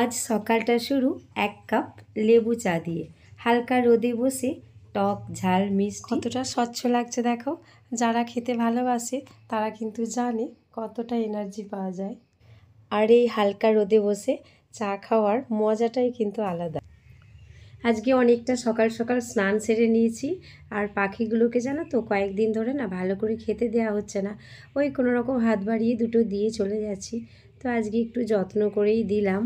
আজ সকালটা শুরু এক কাপ লেবু চা দিয়ে, হালকা রোদে বসে টক ঝাল মিষ্টি। কতটা স্বচ্ছ লাগছে দেখো। যারা খেতে ভালোবাসে তারা কিন্তু জানে কতটা এনার্জি পাওয়া যায়। আর এই হালকা রোদে বসে চা খাওয়ার মজাটাই কিন্তু আলাদা। আজকে অনেকটা সকাল সকাল স্নান সেরে নিয়েছি। আর পাখিগুলোকে জানো তো কয়েকদিন ধরে না ভালো করে খেতে দেওয়া হচ্ছে না, ওই কোনো রকম হাত বাড়িয়ে দুটো দিয়ে চলে যাচ্ছি। তো আজকে একটু যত্ন করেই দিলাম।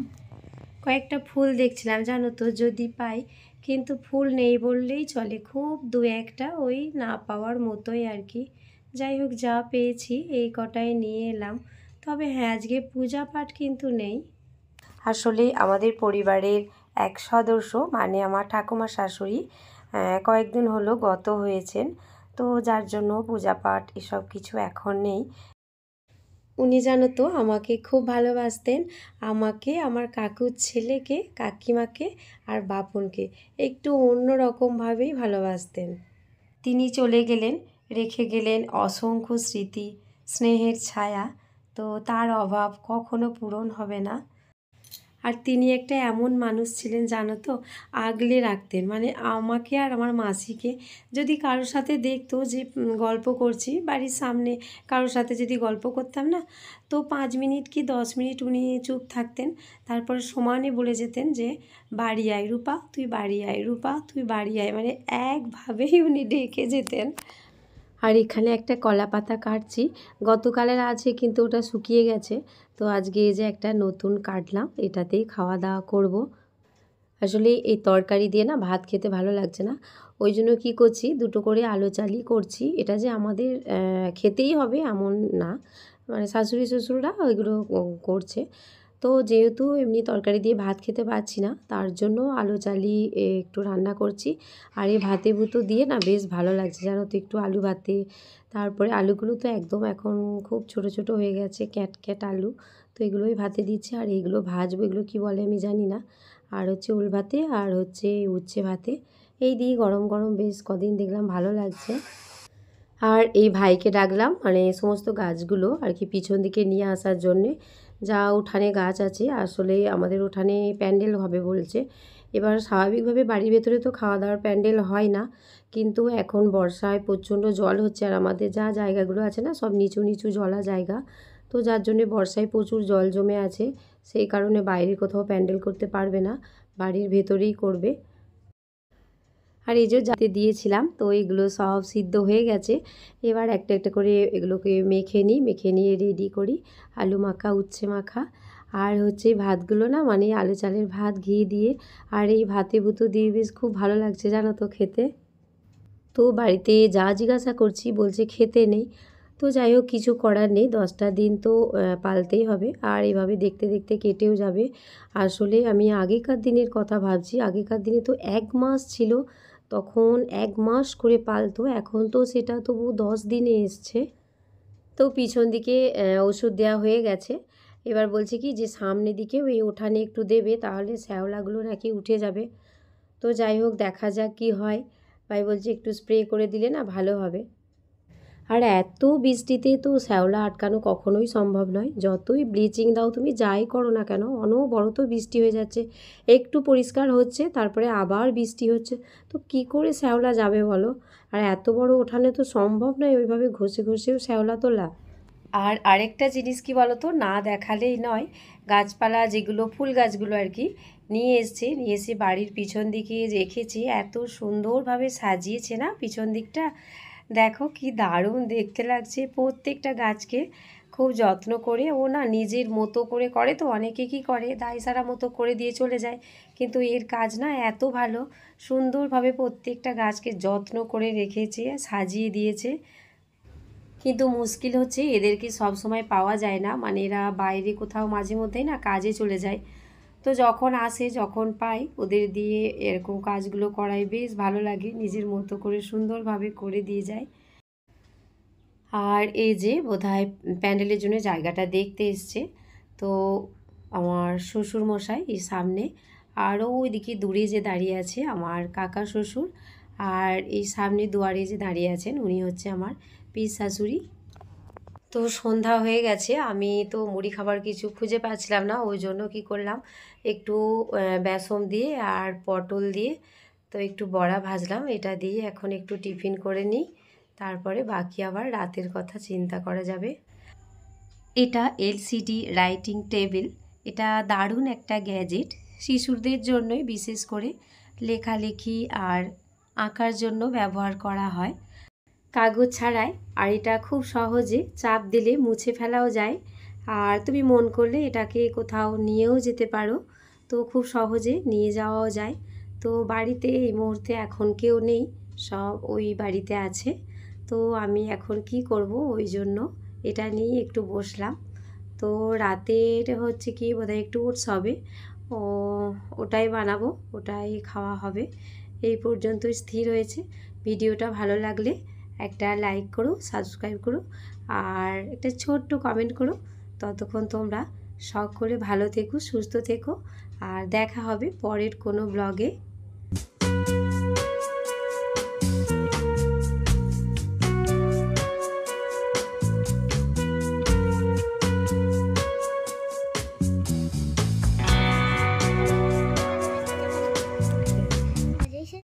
কয়েকটা ফুল দেখছিলাম জানো তো, যদি পাই, কিন্তু ফুল নেই বললেই চলে, খুব দু একটা ওই না পাওয়ার মতোই আর কি। যাই হোক, যা পেয়েছি এই কটাই নিয়ে এলাম। তবে হ্যাঁ, আজকে পূজা পাঠ কিন্তু নেই। আসলে আমাদের পরিবারের এক সদস্য মানে আমার ঠাকুমা শাশুড়ি কয়েকদিন হলো গত হয়েছেন, তো যার জন্য পূজা পাঠ এসব কিছু এখন নেই। উনি জানো তো আমাকে খুব ভালোবাসতেন, আমাকে, আমার কাকুর ছেলেকে, কাকিমাকে আর বাপনকে একটু অন্য রকমভাবেই ভালোবাসতেন। তিনি চলে গেলেন, রেখে গেলেন অসংখ্য স্মৃতি, স্নেহের ছায়া। তো তার অভাব কখনো পূরণ হবে না। আর তিনি একটা এমন মানুষ ছিলেন জানো তো, আগলে রাখতেন, মানে আমাকে আর আমার মাসিকে যদি কারোর সাথে দেখতো যে গল্প করছি বাড়ির সামনে, কারোর সাথে যদি গল্প করতাম না, তো 5 মিনিট কি 10 মিনিট উনি চুপ থাকতেন, তারপর সমানে বলে যেতেন যে বাড়ি আয় রূপা, তুই বাড়ি আয় রূপা, তুই বাড়ি আয়, মানে একভাবেই উনি ডেকে যেতেন। আর এখানে একটা কলা পাতা কাটছি, গতকালের আছে কিন্তু ওটা শুকিয়ে গেছে। তো আজকে এই যে একটা নতুন কাটলাম, এটাতেই খাওয়া দাওয়া করব। আসলে এই তরকারি দিয়ে না ভাত খেতে ভালো লাগছে না, ওই জন্য কী করছি, দুটো করে আলু চালই করছি। এটা যে আমাদের খেতেই হবে এমন না, মানে শাশুড়ি শ্বশুররা ওইগুলো করছে। তো যেহেতু এমনি তরকারি দিয়ে ভাত খেতে পারছি না, তার জন্য আলু চালি একটু রান্না করছি। আর এই ভাতে ভুতো দিয়ে না বেশ ভালো লাগছে জানো তো, একটু আলু ভাতে। তারপরে আলুগুলো তো একদম এখন খুব ছোট ছোট হয়ে গেছে, ক্যাট ক্যাট আলু। তো এগুলোই ভাতে দিচ্ছি, আর এইগুলো ভাজবো, এগুলো কী বলে আমি জানি না। আর হচ্ছে ওল ভাতে, আর হচ্ছে উচ্ছে ভাতে, এই দিয়ে গরম গরম বেশ কদিন দেখলাম ভালো লাগছে। আর এই ভাইকে ডাকলাম, মানে সমস্ত গাছগুলো আর কি পিছন দিকে নিয়ে আসার জন্যে। যা উঠানে গাছ আছে, আসলে আমাদের উঠানে প্যান্ডেল হবে বলছে। এবার স্বাভাবিকভাবে বাড়ির ভেতরে তো খাওয়া দাওয়ার প্যান্ডেল হয় না, কিন্তু এখন বর্ষায় প্রচণ্ড জল হচ্ছে, আর আমাদের যা জায়গাগুলো আছে না সব নিচু নিচু জলা জায়গা, তো যার জন্যে বর্ষায় প্রচুর জল জমে আছে। সেই কারণে বাইরে কোথাও প্যান্ডেল করতে পারবে না, বাড়ির ভেতরেই করবে। আর এই যে যাতে দিয়েছিলাম, তো এগুলো সব সিদ্ধ হয়ে গেছে। এবার একটা একটা করে এগুলোকে মেখে নিই, মেখে নিয়ে রেডি করি আলু মাখা, উচ্ছে মাখা। আর হচ্ছে ভাতগুলো না, মানে আলু চালের ভাত ঘি দিয়ে, আর এই ভাতে ভুতো দিয়ে বেশ খুব ভালো লাগছে জানো তো খেতে। তো বাড়িতে যা জিজ্ঞাসা করছি বলছে খেতে নেই। তো যাই হোক, কিছু করার নেই, 10টা দিন তো পালতেই হবে, আর এভাবে দেখতে দেখতে কেটেও যাবে। আসলে আমি আগেকার দিনের কথা ভাবছি, আগেকার দিনে তো 1 মাস ছিল, তখন 1 মাস করে পালতো, এখন তো সেটা তবু 10 দিনে এসছে। তো পিছন দিকে ওষুধ দেওয়া হয়ে গেছে। এবার বলছে কি যে সামনের দিকে ওই উঠানে একটু দেবে, তাহলে শ্যাওলাগুলো নাকি উঠে যাবে। তো যাই হোক, দেখা যাক কি হয়। ভাই বলছে একটু স্প্রে করে দিলে না ভালো হবে। আর এত বৃষ্টিতে তো শ্যাওলা আটকানো কখনোই সম্ভব নয়, যতই ব্লিচিং দাও তুমি, যাই করো না কেন, অনবরত বৃষ্টি হয়ে যাচ্ছে। একটু পরিষ্কার হচ্ছে, তারপরে আবার বৃষ্টি হচ্ছে, তো কি করে শ্যাওলা যাবে বলো। আর এত বড় ওঠানে তো সম্ভব নয় ওইভাবে ঘষে ঘষেও শ্যাওলা তোলা। আর আরেকটা জিনিস কি বলো তো, না দেখালেই নয়, গাছপালা যেগুলো ফুল গাছগুলো আর কি নিয়ে এসে বাড়ির পিছন দিকে রেখেছি, এত সুন্দরভাবে সাজিয়েছে না পিছন দিকটা, দেখো কি দারুণ দেখতে লাগছে। প্রত্যেকটা গাছকে খুব যত্ন করে ও না নিজের মতো করে করে, তো অনেকে কি করে দায় সারা মতো করে দিয়ে চলে যায়, কিন্তু এর কাজ না এত ভালো, সুন্দরভাবে প্রত্যেকটা গাছকে যত্ন করে রেখেছে, সাজিয়ে দিয়েছে। কিন্তু মুশকিল হচ্ছে এদেরকে সব সময় পাওয়া যায় না, মানে এরা বাইরে কোথাও মাঝে মধ্যেই না কাজে চলে যায়। তো যখন আসে, যখন পাই, ওদের দিয়ে এরকম কাজগুলো করাই বেশ ভালো লাগে, নিজের মতো করে সুন্দরভাবে করে দিয়ে যায়। আর এই যে বোধহয় প্যান্ডেলের জন্য জায়গাটা দেখতে এসছে, তো আমার শ্বশুর মশাই এই সামনে, আরও ওইদিকে দূরে যে দাঁড়িয়ে আছে আমার কাকা শ্বশুর, আর এই সামনে দুয়ারে যে দাঁড়িয়ে আছেন উনি হচ্ছে আমার পিস শাশুড়ি। তো সন্ধ্যা হয়ে গেছে, আমি তো মুড়ি খাবার কিছু খুঁজে পাচ্ছিলাম না, ওই জন্য কী করলাম, একটু বেসন দিয়ে আর পটল দিয়ে তো একটু বড়া ভাজলাম, এটা দিয়ে এখন একটু টিফিন করে নিই, তারপরে বাকি আবার রাতের কথা চিন্তা করা যাবে। এটা এলসিডি রাইটিং টেবিল, এটা দারুণ একটা গ্যাজেট, শিশুদের জন্যই বিশেষ করে লেখালেখি আর আঁকার জন্য ব্যবহার করা হয় কাগজ ছাড়াই। আর এটা খুব সহজে চাপ দিলে মুছে ফেলাও যায়, আর তুমি মন করলে এটাকে কোথাও নিয়েও যেতে পারো, তো খুব সহজে নিয়ে যাওয়াও যায়। তো বাড়িতে এই মুহূর্তে এখন কেউ নেই, সব ওই বাড়িতে আছে, তো আমি এখন কি করব, ওই জন্য এটা নিয়ে একটু বসলাম। তো রাতের হচ্ছে কি বোধহয় একটু ওটস হবে, ওটাই বানাবো, ওটাই খাওয়া হবে। এই পর্যন্ত স্থির হয়েছে। ভিডিওটা ভালো লাগলে একটা লাইক করো, সাবস্ক্রাইব করো, আর একটা ছোট্ট কমেন্ট করো। ততক্ষণ তোমরা সকলে ভালো থেকো, সুস্থ থেকো, আর দেখা হবে পরের কোনো ব্লগে।